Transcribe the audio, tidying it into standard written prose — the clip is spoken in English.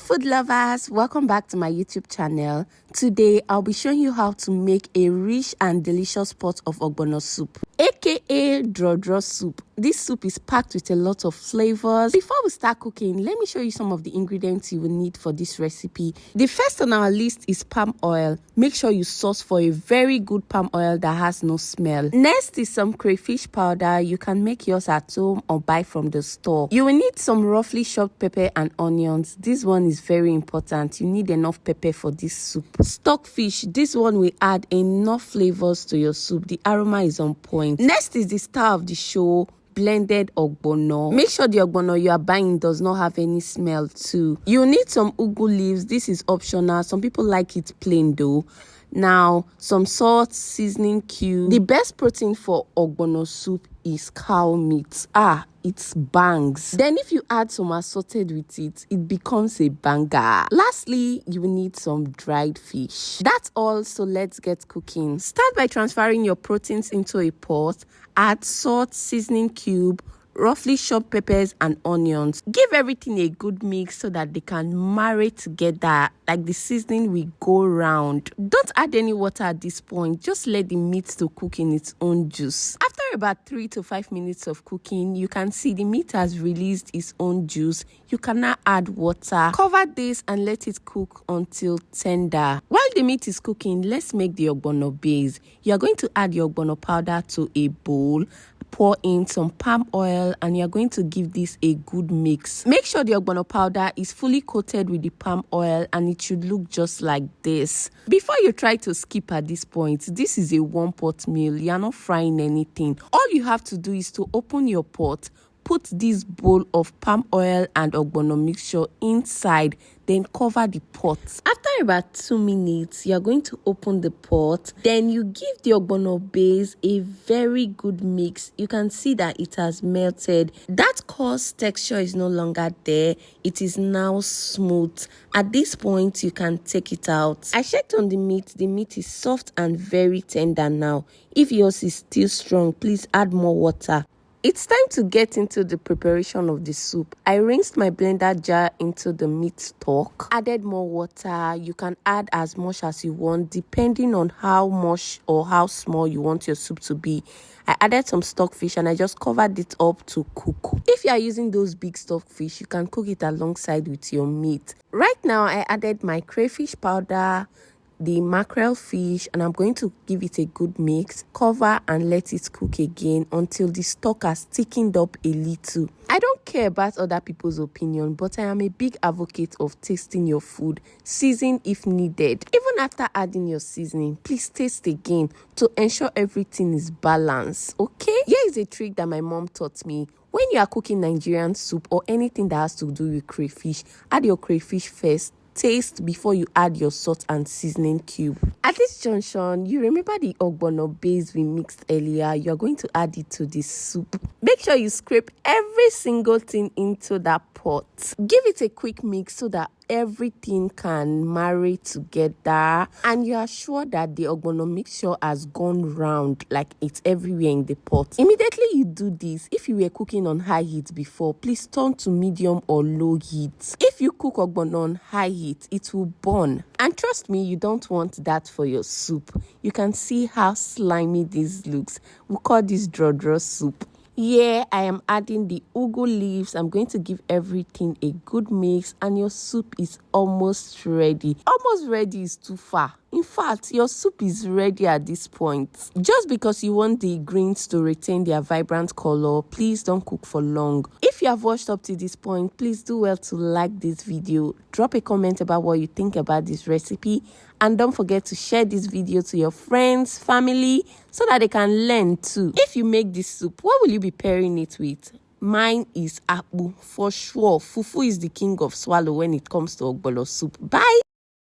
food lovers, welcome back to my YouTube channel. Today I'll be showing you how to make a rich and delicious pot of ogbono soup, aka draw soup. This soup is packed with a lot of flavors. Before we start cooking, let me show you some of the ingredients you will need for this recipe. The first on our list is palm oil. Make sure you source for a very good palm oil that has no smell. Next is some crayfish powder. You can make yours at home or buy from the store. You will need some roughly chopped pepper and onions. This one is very important. You need enough pepper for this soup. Stockfish. This one will add enough flavors to your soup. The aroma is on point. Next is the star of the show, blended ogbono. Make sure the ogbono you are buying does not have any smell too. You need some Ugwu leaves. This is optional. Some people like it plain though. Now, some salt, seasoning cube. The best protein for ogbono soup is cow meat. It bangs. Then if you add some assorted with it, it becomes a banger. Lastly, you will need some dried fish. That's all, so let's get cooking. Start by transferring your proteins into a pot. Add salt, seasoning cube, roughly chopped peppers and onions. Give everything a good mix so that they can marry together, like the seasoning will go round. Don't add any water at this point. Just let the meat to cook in its own juice. After about 3 to 5 minutes of cooking, you can see the meat has released its own juice. You can now add water. Cover this and let it cook until tender. While the meat is cooking, let's make the ogbono base. You are going to add your ogbono powder to a bowl. Pour in some palm oil and you're going to give this a good mix. Make sure the ogbono powder is fully coated with the palm oil and it should look just like this. Before you try to skip at this point, this is a one pot meal. You're not frying anything. All you have to do is to open your pot, put this bowl of palm oil and ogbono mixture inside, then cover the pot. After about 2 minutes, you're going to open the pot. Then you give the ogbono base a very good mix. You can see that it has melted. That coarse texture is no longer there. It is now smooth. At this point, you can take it out. I checked on the meat. The meat is soft and very tender now. If yours is still strong, please add more water. It's time to get into the preparation of the soup. I rinsed my blender jar into the meat stock, added more water. You can add as much as you want depending on how much or how small you want your soup to be. I added some stockfish and I just covered it up to cook. If you are using those big stockfish, you can cook it alongside with your meat. Right now, I added my crayfish powder, the mackerel fish, and I'm going to give it a good mix. Cover and let it cook again until the stock has thickened up a little. I don't care about other people's opinion, but I am a big advocate of tasting your food, season if needed. Even after adding your seasoning, please taste again to ensure everything is balanced, okay? Here is a trick that my mom taught me. When you are cooking Nigerian soup or anything that has to do with crayfish, add your crayfish first. Taste before you add your salt and seasoning cube. At this junction, you remember the ogbono base we mixed earlier. You're going to add it to this soup. Make sure you scrape every single thing into that pot. Give it a quick mix so that everything can marry together and you are sure that the ogbono mixture has gone round, like it's everywhere in the pot. Immediately you do this, if you were cooking on high heat before, please turn to medium or low heat. If you cook ogbono on high heat, it will burn, and trust me, you don't want that for your soup. You can see how slimy this looks. We call this draw soup. Here I am adding the Ugwu leaves. I'm going to give everything a good mix and your soup is almost ready. Almost ready is too far. In fact, your soup is ready at this point. Just because you want the greens to retain their vibrant color, please don't cook for long. If you have watched up to this point, please do well to like this video. Drop a comment about what you think about this recipe. And don't forget to share this video to your friends, family, so that they can learn too. If you make this soup, what will you be pairing it with? Mine is akpu for sure. Fufu is the king of swallow when it comes to ogbono soup. Bye!